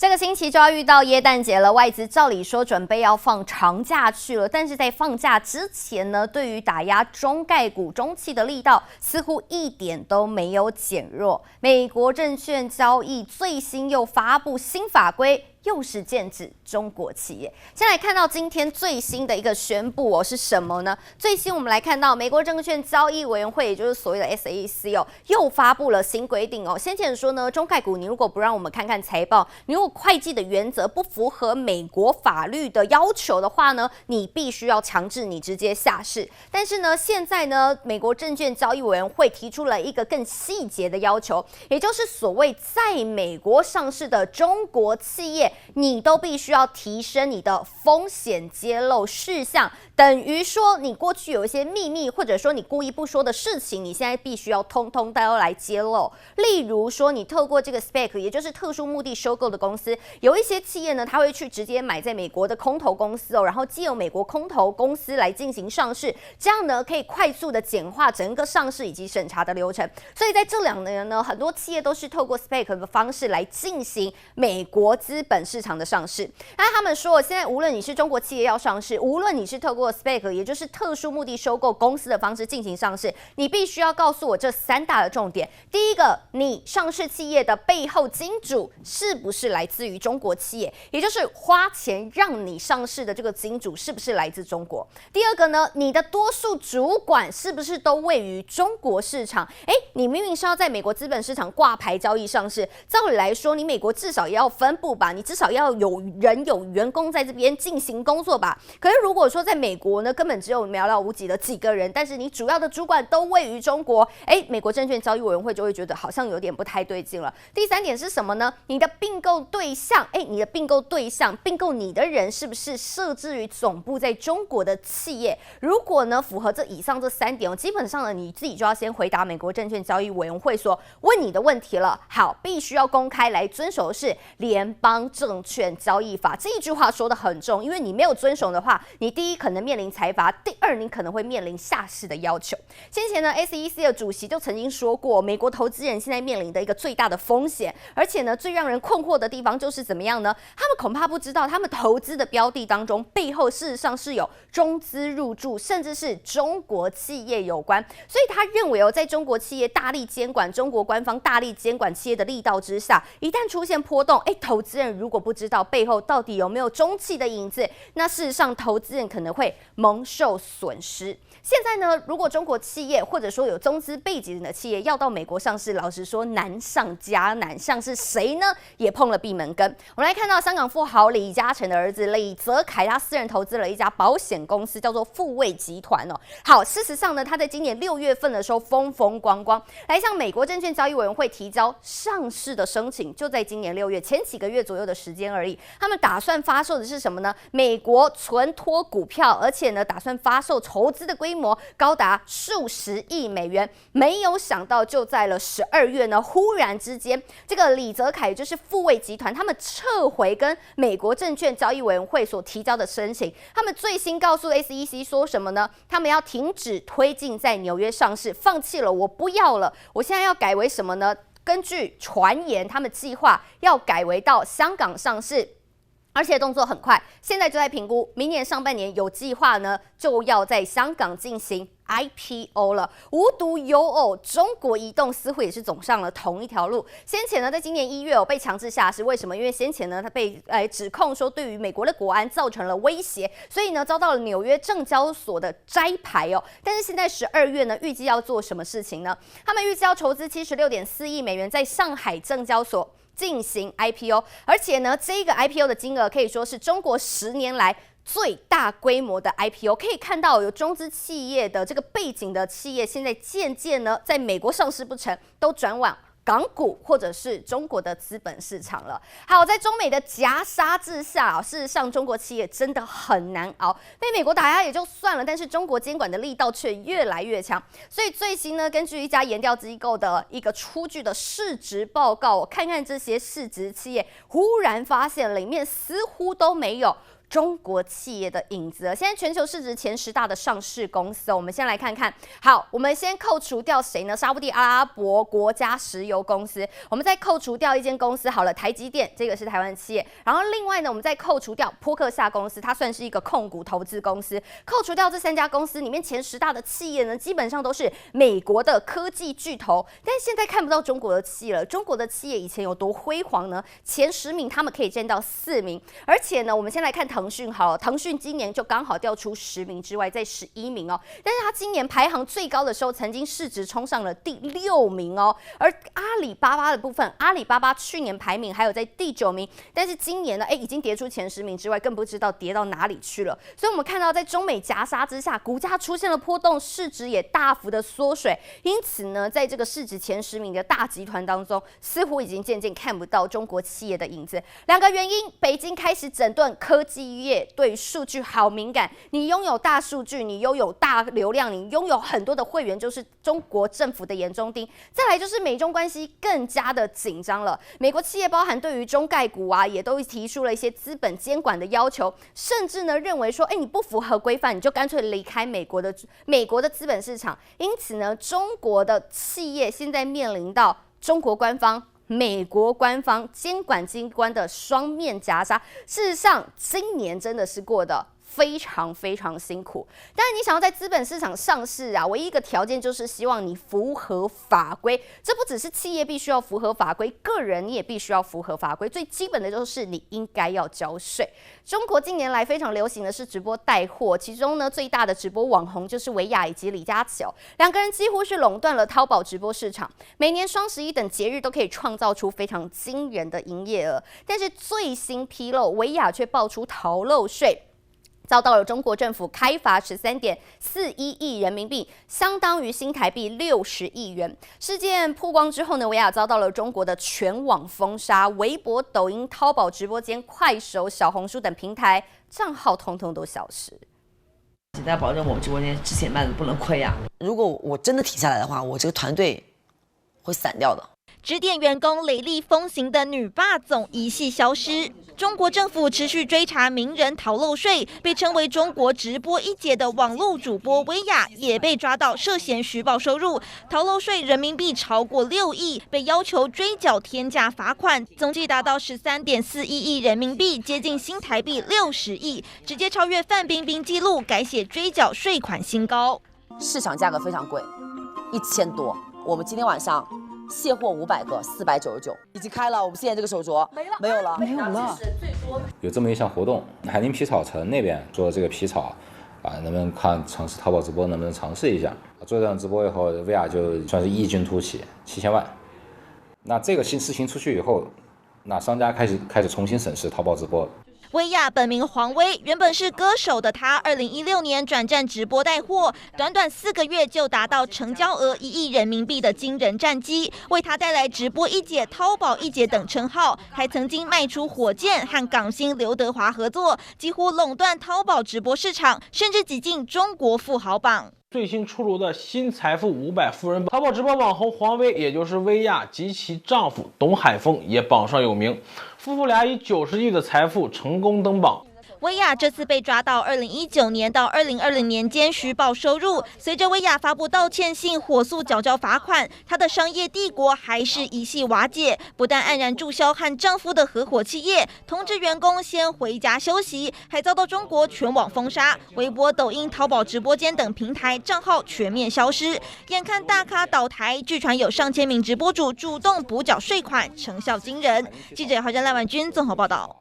这个星期就要遇到耶诞节了，外资照理说准备要放长假去了，但是在放假之前呢，对于打压中概股、中企的力道似乎一点都没有减弱。美国证券交易最新又发布新法规。又是剑指中国企业。先来看到今天最新的一个宣布是什么呢？最新我们来看到美国证券交易委员会，也就是所谓的 SEC 又发布了新规定先前说呢，中概股你如果不让我们看看财报，你如果会计的原则不符合美国法律的要求的话呢，你必须要强制你直接下市。但是呢，现在呢，美国证券交易委员会提出了一个更细节的要求，也就是所谓在美国上市的中国企业。你都必须要提升你的风险揭露事项，等于说你过去有一些秘密，或者说你故意不说的事情，你现在必须要通通都要来揭露。例如说，你透过这个 SPAC， 也就是特殊目的收购的公司，有一些企业呢，它会去直接买在美国的空头公司然后借由美国空头公司来进行上市，这样呢可以快速的简化整个上市以及审查的流程。所以在这2年呢，很多企业都是透过 SPAC 的方式来进行美国资本市场的上市。那他们说，现在无论你是中国企业要上市，无论你是透过 SPAC， 也就是特殊目的收购公司的方式进行上市，你必须要告诉我这3大的重点。第一个，你上市企业的背后金主是不是来自于中国企业，也就是花钱让你上市的这个金主是不是来自中国。第二个呢，你的多数主管是不是都位于中国市场？你明明是要在美国资本市场挂牌交易上市，照理来说，你美国至少也要分部吧，你至少要有员工在这边进行工作吧。可是如果说在美国呢，根本只有寥寥无几的几个人，但是你主要的主管都位于中国，美国证券交易委员会就会觉得好像有点不太对劲了。第3点是什么呢？你的并购对象，你的并购对象，并购你的人是不是设置于总部在中国的企业？如果呢符合以上这3点基本上呢你自己就要先回答美国证券交易委员会所问你的问题了。好，必须要公开来遵守的是联邦证券交易法。这一句话说得很重，因为你没有遵守的话，你第一可能面临裁罚，第二你可能会面临下市的要求。先前呢 SEC 的主席就曾经说过，美国投资人现在面临的一个最大的风险，而且呢最让人困惑的地方就是怎么样呢？他们恐怕不知道，他们投资的标的当中背后事实上是有中资入驻，甚至是中国企业有关。所以他认为在中国企业大力监管，中国官方大力监管企业的力道之下，一旦出现波动，投资人如果不知道背后到底有没有中企的影子，那事实上投资人可能会蒙受损失。现在呢，如果中国企业或者说有中资背景的企业要到美国上市，老实说难上加难，像是谁呢？也碰了闭门羹。我们来看到香港富豪李嘉诚的儿子李泽楷，他私人投资了一家保险公司，叫做富卫集团好，事实上呢，他在今年6月份的时候风风光光来向美国证券交易委员会提交上市的申请，就在今年6月前几个月左右的时间而已。他们打算发售的是什么呢？美国存托股票，而且呢，打算发售筹资的规模高达数十亿美元。没有想到，就在了12月呢，忽然之间，这个李泽楷就是富卫集团，他们撤回跟美国证券交易委员会所提交的申请。他们最新告诉 SEC 说什么呢？他们要停止推进在纽约上市，放弃了，我不要了，我现在要改为什么呢？根据传言，他们计划要改为到香港上市，而且动作很快，现在就在评估，明年上半年有计划呢，就要在香港进行 IPO 了。无独有偶，中国移动似乎也是走上了同一条路。先前呢，在今年1月被强制下市，为什么？因为先前呢，他被指控说对于美国的国安造成了威胁，所以呢，遭到了纽约证交所的摘牌但是现在12月呢，预计要做什么事情呢？他们预计要筹资76.4亿美元，在上海证交所进行 IPO， 而且呢，这个 IPO 的金额可以说是中国10年来最大规模的 IPO。 可以看到有中资企业的这个背景的企业，现在渐渐呢在美国上市不成，都转往港股或者是中国的资本市场了。好，在中美的夹杀之下，事实上中国企业真的很难熬，被美国打压也就算了，但是中国监管的力道却越来越强。所以最新呢，根据一家研调机构的一个出具的市值报告，我看看这些市值企业，忽然发现里面似乎都没有中国企业的影子了。现在全球市值前10大的上市公司，我们先来看看。好，我们先扣除掉谁呢？沙烏地阿拉伯国家石油公司，我们再扣除掉一间公司好了，台积电，这个是台湾企业。然后另外呢，我们再扣除掉波克夏公司，它算是一个控股投资公司。扣除掉这3家公司里面前10大的企业呢，基本上都是美国的科技巨头。但是现在看不到中国的企业了。中国的企业以前有多辉煌呢？前10名他们可以占到4名，而且呢，我们先来看腾讯好了，腾讯今年就刚好掉出10名之外，在11名哦。但是它今年排行最高的时候，曾经市值冲上了第6名哦。而阿里巴巴的部分，阿里巴巴去年排名还有在第9名，但是今年呢，已经跌出前10名之外，更不知道跌到哪里去了。所以我们看到在中美夹杀之下，股价出现了波动，市值也大幅的缩水。因此呢，在这个市值前10名的大集团当中，似乎已经渐渐看不到中国企业的影子。2个原因，北京开始整顿科技业，对数据好敏感。你拥有大数据，你拥有大流量，你拥有很多的会员，就是中国政府的眼中钉。再来就是美中关系更加的紧张了。美国企业包含对于中概股啊，也都提出了一些资本监管的要求，甚至呢认为说，你不符合规范，你就干脆离开美国的资本市场。因此呢，中国的企业现在面临到中国官方、美国官方监管机关的双面夹杀。事实上，今年真的是过得非常非常辛苦。当然，你想要在资本市场上市啊，唯一一个条件就是希望你符合法规。这不只是企业必须要符合法规，个人你也必须要符合法规。最基本的就是你应该要交税。中国近年来非常流行的是直播带货，其中呢最大的直播网红就是薇娅以及李佳琦，2个人几乎是垄断了淘宝直播市场。每年双11等节日都可以创造出非常惊人的营业额，但是最新披露，薇娅却爆出逃漏税。遭到了中国政府开罚13.41亿人民币，相当于新台币60亿元。事件曝光之后呢，薇娅遭到了中国的全网封杀，微博、抖音、淘宝直播间、快手、小红书等平台账号通通都消失。请大家保证我们直播间之前卖的不能亏啊！如果我真的停下来的话，我这个团队会散掉的。指点员工雷厉风行的女霸总一系消失。中国政府持续追查名人逃漏税，被称为中国直播一姐的网络主播薇娅也被抓到涉嫌虚报收入，逃漏税人民币超过6亿，被要求追缴天价罚款，总计达到13.41亿人民币，接近新台币60亿，直接超越范冰冰纪录，改写追缴税款新高。市场价格非常贵，1000多，我们今天晚上卸货500个，499，已经开了。我们现在这个手镯没有了。有这么一项活动，海宁皮草城那边做这个皮草，能不能看尝试淘宝直播，能不能尝试一下？做这场直播以后，薇娅就算是异军突起，7000万。那这个事情出去以后，那商家开始重新审视淘宝直播。薇娅本名黄薇，原本是歌手的她，2016年转战直播带货，短短4个月就达到成交额1亿人民币的惊人战绩，为她带来直播一姐、淘宝一姐等称号，还曾经卖出火箭和港星刘德华合作，几乎垄断淘宝直播市场，甚至挤进中国富豪榜。最新出炉的新财富500富人榜，淘宝直播网红黄薇，也就是薇娅及其丈夫董海峰也榜上有名，夫妇俩以90亿的财富成功登榜。薇娅这次被抓到2019年到2020年间虚报收入，随着薇娅发布道歉信，火速缴交罚款，她的商业帝国还是一系瓦解，不但黯然注销和丈夫的合伙企业，通知员工先回家休息，还遭到中国全网封杀，微博、抖音、淘宝直播间等平台账号全面消失。眼看大咖倒台，据传有上千名直播主主动补缴税款，成效惊人。记者郝真赖婉君综合报道。